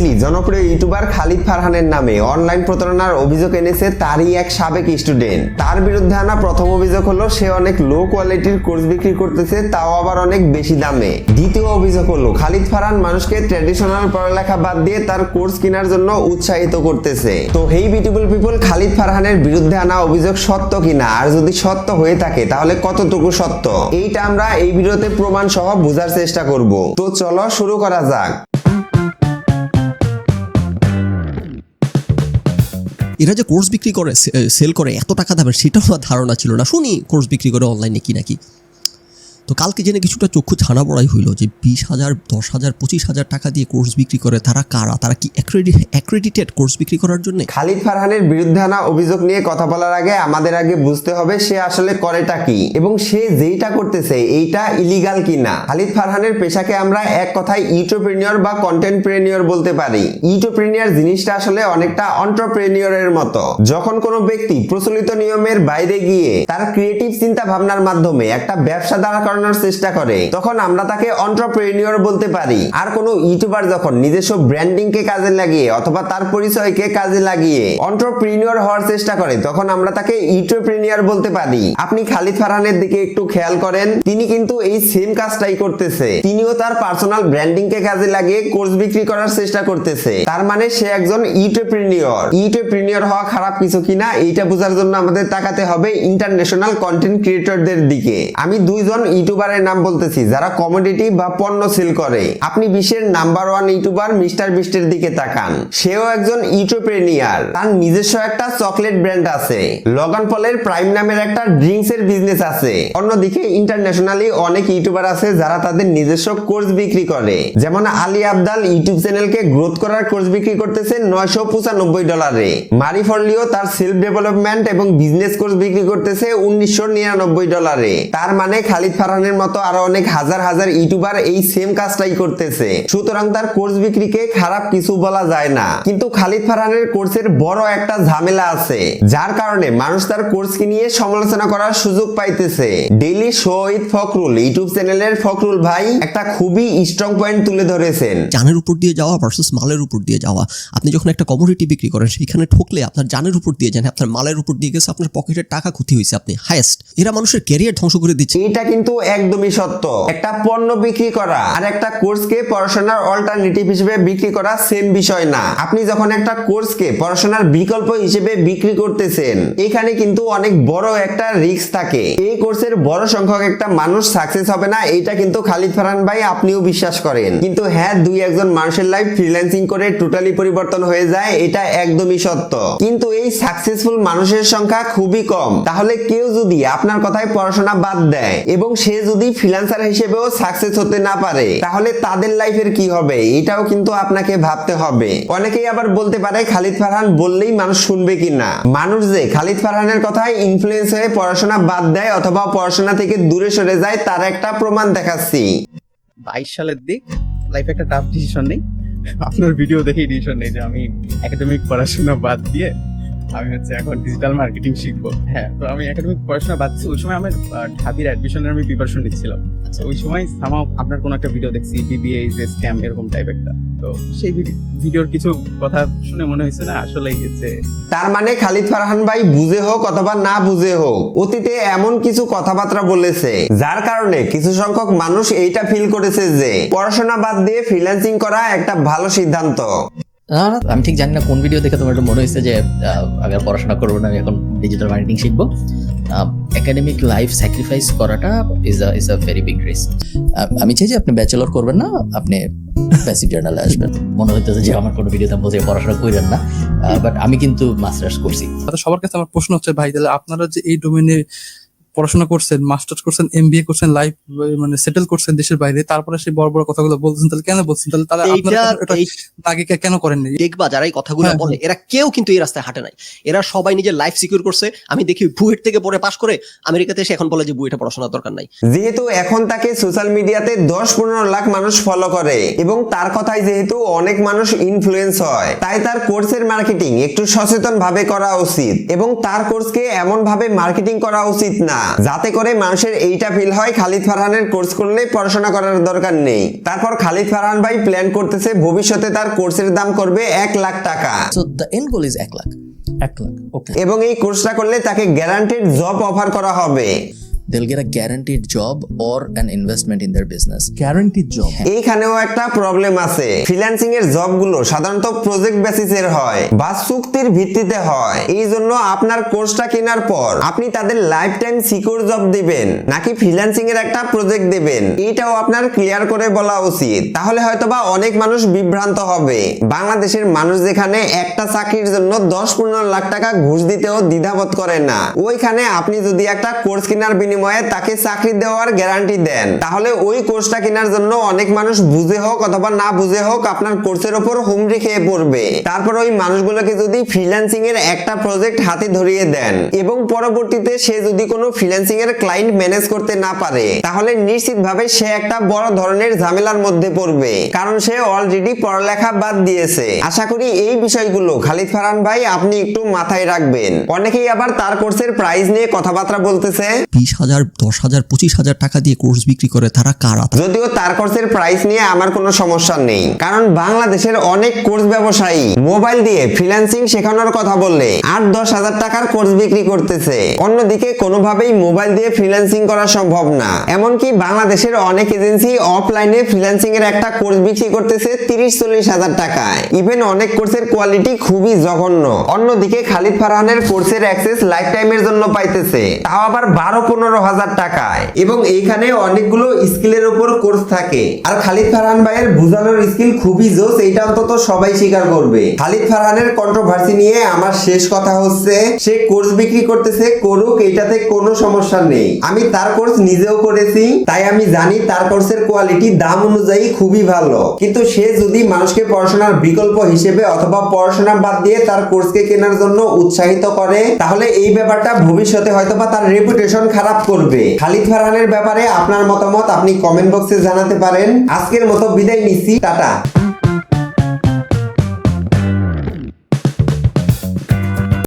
Recently জনপ্রিয় YouTuber Khalid ফারহানের নামে online প্রতারণার অভিযোগ এনেছে তারই এক সাবেক স্টুডেন্ট। তার বিরুদ্ধে আনা প্রথম অভিযোগ হলো সে অনেক লো কোয়ালিটির কোর্স বিক্রি করতেছে, তাও আবার অনেক বেশি দামে। দ্বিতীয় অভিযোগ হলো খালিদ ফারহান মানুষকে ট্র্যাডিশনাল পড়ালেখা বাদ দিয়ে তার কোর্স কেনার জন্য উৎসাহিত করতেছে। তো হেই বিউটিফুল পিপল, খালিদ ফারহানের বিরুদ্ধে আনা অভিযোগ সত্য কিনা, আর যদি সত্য হয়ে থাকে তাহলে কতটুকু সত্য, এইটা আমরা এই ভিডিওতে প্রমাণ সহ বোঝার চেষ্টা করব। তো চলো শুরু করা যাক। এরা যে কোর্স বিক্রি করে সেল করে এত টাকা দামের, সেটাও আমার ধারণা ছিল না। শুনি কোর্স বিক্রি করে অনলাইনে কি নাকি। তো কালকে জেনে কিছুটা চক্ষু ছানা বড়াই হইলো যে 20,000, 10,000, 25,000 টাকা দিয়ে কোর্স বিক্রি করে। তারা কারা? তারা কি অ্যাক্রেডিটেড কোর্স বিক্রি করার জন্য? খালিদ ফারহানের বিরুদ্ধে আনা অভিযোগ নিয়ে কথা বলার আগে আমাদের বুঝতে হবে সে আসলে করেটা কি এবং সে যেইটা করতেছে এইটা ইলিগাল কিনা। খালিদ ফারহানের পেশাকে আমরা এক কথায় ইউটিউবপ্রেনিয়র বা কন্টেন্টপ্রেনিয়র বলতে পারি। ইউটিউবপ্রেনিয়র জিনিসটা আসলে অনেকটা এন্টারপ্রেনিয়রের মতো। যখন কোনো ব্যক্তি প্রচলিত নিয়মের বাইরে গিয়ে তার ক্রিয়েটিভ চিন্তা ভাবনার মাধ্যমে একটা ব্যবসা দাঁড় করানোর চেষ্টা করে, তখন আমরা তাকে এন্টারপ্রেনিয়র বলতে পারি। আর কোনো ইউটিউবার যখন নিজস্ব ব্র্যান্ডিং কে কাজে লাগিয়ে অথবা তার পরিচয়কে কাজে লাগিয়ে এন্টারপ্রেনিয়র হওয়ার চেষ্টা করে, তখন আমরা তাকে ইউটিউবপ্রেনিয়র বলতে পারি। আপনি খালিদ ফারহানের দিকে একটু খেয়াল করেন, তিনি কিন্তু এই সেম কাজটাই করতেছে। তিনিও তার পার্সোনাল ব্র্যান্ডিং কে কাজে লাগিয়ে কোর্স বিক্রি করার চেষ্টা করতেছে। তার মানে সে একজন ইউটিউবপ্রেনিয়র। ইউটিউবপ্রেনিয়র হওয়া খারাপ কিছু কিনা এইটা বোঝার জন্য আমাদের তাকাতে হবে ইন্টারন্যাশনাল কন্টেন্ট ক্রিয়েটরদের দিকে। আমি দুইজন ইউটিউবারের নাম বলতেছি যারা কমোডিটি বা পণ্য সেল করে। আপনি বিশ্বের নাম্বার 1 ইউটিউবার মিস্টার বিস্টের দিকে তাকান, সেও একজন ইউটিউবপ্রেনিয়র। তার নিজস্ব একটা চকলেট ব্র্যান্ড আছে। লগন পলের প্রাইম নামের একটা ড্রিঙ্কস এর বিজনেস আছে। অন্যদিকে ইন্টারন্যাশনালি অনেক ইউটিউবার আছে যারা তাদের নিজস্ব কোর্স বিক্রি করে। যেমন আলী আবদাল ইউটিউব চ্যানেলকে গ্রোথ করার কোর্স বিক্রি করতেছে $995। মারি ফরলিও তার সেলফ ডেভেলপমেন্ট এবং বিজনেস কোর্স বিক্রি করতেছে $1999। তার মানে খালিদ ফারহানের মতো আরো অনেক হাজার হাজার ইউটিউবার এই সেম কাজটাই করতেছে। সুতরাং তার কোর্স বিক্রিকে খারাপ কিছু বলা যায় না। কিন্তু খালিদ ফারহানের কোর্সের বড় একটা ঝামেলা আছে, যার কারণে মানুষ তার কোর্সকে নিয়ে সমালোচনা করার সুযোগ পাইতেছে। Daily show with Fakhrul YouTube চ্যানেলের ফখরুল ভাই একটা খুবই স্ট্রং পয়েন্ট তুলে ধরেছেন। জানের উপর দিয়ে যাওয়া ভার্সেস মালের উপর দিয়ে যাওয়া। আপনি যখন একটা কমোডিটি বিক্রি করেন, সেখানে ঠকলে আপনার জানের উপর দিয়ে যান, আপনার মালের উপর দিয়ে গেছে, আপনার পকেটের টাকা ক্ষতি হয়েছে, আপনি হাইয়েস্ট। এরা মানুষের ক্যারিয়ার ধ্বংস করে দিচ্ছে। এটা কিন্তু একদমই সত্য। একটা পণ্য বিক্রি করা আর একটা কোর্সকে পড়াশোনার অল্টারনেটিভ হিসেবে বিক্রি করা সেম বিষয় না। আপনি যখন একটা কোর্সকে পড়াশোনার বিকল্প হিসেবে বিক্রি করতেছেন, এখানে কিন্তু অনেক বড় একটা রিস্ক থাকে। এই কোর্সের বড় সংখ্যক একটা মানুষ সাকসেস হবে না, এটা কিন্তু খালিদ ফারহান ভাই আপনিও বিশ্বাস করেন। কিন্তু হ্যাঁ, 2-1 মানুষের লাইফ ফ্রিল্যান্সিং করে টোটালি পরিবর্তন হয়ে যায়, এটা একদমই সত্য। কিন্তু এই সাকসেসফুল মানুষের সংখ্যা খুবই কম। তাহলে কেউ যদি আপনার কথায় পড়াশোনা বাদ দেয় এবং সে যদি ফ্রিল্যান্সার হিসেবেও সাকসেস হতে না পারে, তাহলে তাদের লাইফের কি হবে, এটাও কিন্তু আপনাকে ভাবতে হবে। অনেকেই আবার বলতে পারে খালিদ ফারহান বললেই মানুষ শুনবে কিনা। মানুষ যে খালিদ ফারহানের কথায় ইনফ্লুয়েন্স হয়ে পড়াশোনা বাদ দেয় অথবা পড়াশোনা থেকে দূরে সরে যায়, তার একটা প্রমাণ দেখাচ্ছি। 22 সালের দিক লাইফে একটা টাফ ডিসিশন নেই। আপনার ভিডিও দেখেই ডিসিশন নেই যে আমি একাডেমিক পড়াশোনা বাদ দিয়ে আমি এখন ডিজিটাল মার্কেটিং শিখবো। হ্যাঁ, তো আমি একাডেমিক পড়াশোনা বাদ দিচ্ছি। ওই সময় আমার ঢাবির অ্যাডমিশনের আমি প্রিপারেশন নিচ্ছিলাম। আচ্ছা, ওই সময় সামাও আপনার কোনো একটা ভিডিও দেখছি, বিবিএ ইজ এ স্ক্যাম, এরকম টাইপ একটা। তো সেই ভিডিওর কিছু কথা শুনে মনে হয়েছে না আসলেই যে তার মানে খালিদ ফারহান ভাই বুঝে হোক অথবা না বুঝে হোক অতীতে এমন কিছু কথাবার্তা বলেছে যার কারণে কিছু সংখ্যক মানুষ এইটা ফিল করেছে যে পড়াশোনা বাদ দিয়ে ফ্রিল্যান্সিং করা একটা ভালো সিদ্ধান্ত। না, আমি ঠিক জানি না কোন ভিডিও দেখে তোমার মনে হয়েছে যে আমি আর পড়াশোনা করবো না, আমি এখন ডিজিটাল মার্কেটিং শিখবো। একাডেমিক লাইফ স্যাক্রিফাইস করাটা is a very big risk. আমি চাই যে আপনি ব্যাচেলর করবেন না, আপনি প্যাসিভ জার্নালে আসবেন। মনে হইতেছে যে আমার কোনো ভিডিওতে বলছে পড়াশোনা করেন না, বাট আমি কিন্তু মাস্টার্স করছি। সবার কাছে আমার প্রশ্ন হচ্ছে, ভাই তাহলে আপনারা যে এই ডোমেনে পড়াশোনা করছেন, মাস্টার্স করছেন, এমবিএ করছেন, লাইফ মানে সেটেল করছেন দেশের বাইরে, তারপরে সেই বড় বড় কথাগুলো বলছেন, তাহলে কেন বলছেন? তাহলে আপনারা আগে কেন করেননি? দেখবা যারা এই কথাগুলো বলে, এরা কেউ কিন্তু এই রাস্তায় হাঁটে নাই। এরা সবাই নিজের লাইফ সিকিউর করছে। আমি দেখি বুয়েট থেকে পড়ে পাশ করে আমেরিকাতে এসে এখন বলে যে বুয়েটে পড়াশোনার দরকার নাই। যেহেতু এখন তাকে সোশ্যাল মিডিয়াতে 10-15 লাখ মানুষ ফলো করে এবং তার কথায় যেহেতু অনেক মানুষ ইনফ্লুয়েন্স হয়, তাই তার কোর্সের মার্কেটিং একটু সচেতন ভাবে করা উচিত এবং তার কোর্সকে এমন ভাবে মার্কেটিং করা উচিত না যাতে করে মানুষের এইটা ফিল হয় খালিদ ফারহানের কোর্স করলে পড়াশোনা করার দরকার নেই। তারপর খালিদ ফারহান ভাই প্ল্যান করতেছে ভবিষ্যতে তার কোর্সের দাম করবে 1 লাখ টাকা। So the end goal is 1 lakh. Okay. এবং এই কোর্সটা করলে তাকে গ্যারান্টেড জব অফার করা হবে। They'll get a guaranteed job or an investment in their business. Guaranteed job. এইখানেও একটা প্রবলেম আছে। ফ্রিল্যান্সিং এর জবগুলো সাধারণত প্রজেক্ট বেসিসের হয় বা চুক্তির ভিত্তিতে হয়। এই জন্য আপনার কোর্সটা কেনার পর আপনি তাদের লাইফ টাইম সিকিউর জব দিবেন নাকি ফ্রিল্যান্সিং এর একটা প্রজেক্ট দিবেন, এইটাও আপনার ক্লিয়ার করে বলা উচিত। তাহলে হয়তোবা অনেক মানুষ বিভ্রান্ত হবে। বাংলাদেশের মানুষ যেখানে একটা চাকরির জন্য 10-15 লাখ টাকা ঘুষ দিতেও দ্বিধাবোধ করে না, ওইখানে আপনি যদি একটা কোর্স কেনার বিনিময়ে তাকে চাকরি দেওয়ার গ্যারান্টি দেন, তাহলে ওই কোর্সটা কেনার জন্য অনেক মানুষ বুঝে হোক অথবা না বুঝে হোক আপনার কোর্সের উপর হুমড়ি খেয়ে পড়বে। তারপর ওই মানুষগুলোকে যদি ফ্রিল্যান্সিং এর একটা প্রজেক্ট হাতে ধরিয়ে দেন এবং পরবর্তীতে সে যদি কোনো ফ্রিল্যান্সিং এর ক্লায়েন্ট ম্যানেজ করতে না পারে, তাহলে নিশ্চিতভাবে সে একটা বড় ধরনের ঝামেলার মধ্যে পড়বে, কারণ সে অলরেডি পড়ালেখা বাদ দিয়েছে। আশা করি এই বিষয়গুলো খালিদ ফারহান ভাই আপনি একটু মাথায় রাখবেন। অনেকেই আবার তার কোর্সের প্রাইস নিয়ে কথাবার্তা বলতেছে। 20,000, 10,000, 25,000 টাকা দিয়ে কোর্স বিক্রি করে, তারা কারা? যদিও তার কোর্সের প্রাইস নিয়ে আমার কোনো সমস্যা নেই, কারণ বাংলাদেশের অনেক কোর্স ব্যবসায়ী মোবাইল দিয়ে ফ্রিল্যান্সিং শেখানোর কথা বললে 8-10 হাজার টাকার কোর্স বিক্রি করতেছে। অন্যদিকে কোনোভাবেই মোবাইল দিয়ে ফ্রিল্যান্সিং করা সম্ভব না। এমনকি বাংলাদেশের অনেক এজেন্সি অফলাইনে ফ্রিল্যান্সিং এর একটা কোর্স বিক্রি করতেছে 30-40 হাজার টাকায়। ইভেন অনেক কোর্সের কোয়ালিটি খুবই জঘন্য। অন্যদিকে খালিদ ফারহানের কোর্সের অ্যাক্সেস লাইফ টাইমের জন্য পাইতেছে, তাও আবার 12-15 হাজার টাকায়। এবং এইখানে অনেকগুলো স্কিলের উপর কোর্স থাকে। আর খালিদ ফারহান ভাইয়ের বুঝানোর স্কিল খুবই জোস, এইটা অন্তত সবাই স্বীকার করবে। খালিদ ফারহানের কন্ট্রোভার্সি নিয়ে আমার শেষ কথা হচ্ছে, সে কোর্স বিক্রি করতেছে, করুক, এইটাতে কোনো সমস্যা নেই। আমি তার কোর্স নিজেও করেছি, তাই আমি জানি তার কোর্সের কোয়ালিটি দাম অনুযায়ী খুবই ভালো। কিন্তু সে যদি মানুষকে পড়াশোনার বিকল্প হিসেবে অথবা পড়াশোনা বাদ দিয়ে তার কোর্সকে কেনার জন্য উৎসাহিত করে, তাহলে এই ব্যাপারটা ভবিষ্যতে হয়তোবা তার রেপুটেশন খারাপ করবে। খালিদ ফারহানের ব্যাপারে আপনার মতামত আপনি কমেন্ট বক্সে জানাতে পারেন। আজকের মতো বিদায় নিচ্ছি, টাটা।